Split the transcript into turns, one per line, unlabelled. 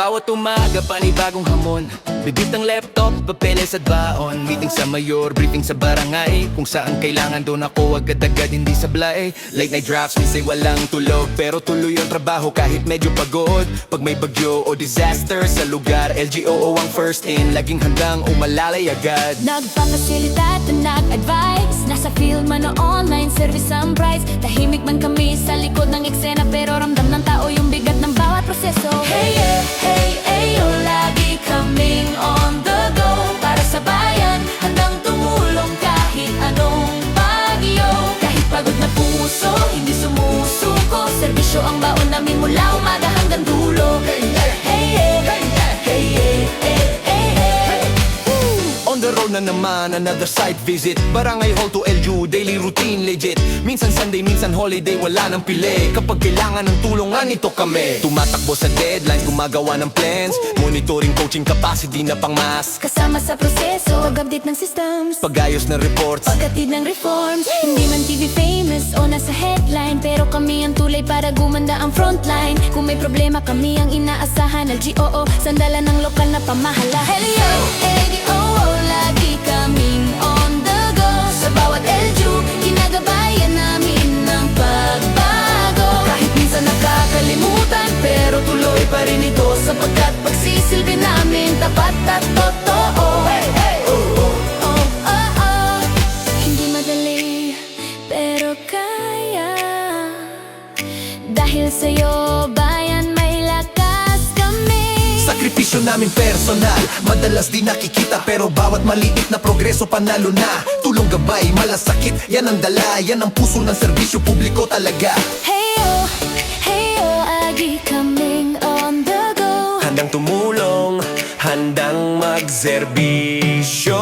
Bawat umaga panibagong hamon, bibit ng laptop, papeles at baon. Meeting sa mayor, briefing sa barangay, kung saan kailangan doon ako agad-agad hindi sablay. Late night drafts, minsan walang tulog, pero tuloy ang trabaho kahit medyo pagod. Pag may bagyo o disaster sa lugar, LGOO ang first in, laging handang umalalay agad.
Nagpapasilidad at nag-advise, nasa field man o online, service ang price. Tahimik man kami sa likod ng eksena, pero ramdam ng tao yung bigat ng bawat proseso. Hey yeah, hey, hey, oh, lagi kaming on the go. Para sa bayan, handang tumulong kahit anong bagyo. Kahit pagod na puso, hindi sumusuko. Serbisyo ang baon namin mula umaga hanggang dulo. Hey yeah, hey yeah, hey yeah, hey yeah, hey, hey, hey.
On the road na naman, another site visit. Barangay hall to LU, daily routine legit. Minsan Sunday, minsan holiday, wala nang pili. Kapag kailangan ng tulungan, ito kami. Tumatakbo sa deadline, gumagawa ng plans. Monitoring, coaching, capacity na pang mas.
Kasama sa proseso, pag-update ng systems,
Pag-ayos ng reports,
pagkatid ng reforms. Hindi man TV famous o nasa headline, pero kami ang tulay para gumanda ang frontline. Kung may problema, kami ang inaasahan. LGOO, sandalan ng lokal na pamahala. Helio, LGOO, lagi kaming on the go. Sa bawat LGU, ginagabayan namin ng pagbago. Kahit minsan nakakalimutan, pero tuloy pa rin ito, sapagkat pagsisilbi namin tapat at totoo. Hey, hey, oh, oh, oh, oh, oh. Hindi madali, pero kaya. Dahil sa'yo, bayan, may lakas kami.
sakripisyo namin personal. Madalas di nakikita, pero bawat maliit na progreso panalo na. Tulong gabay, malasakit, yan ang dala. Yan ang puso ng serbisyo publiko talaga.
Hey oh, agi kaming on the go.
Handang tumulong, handang magserbisyo.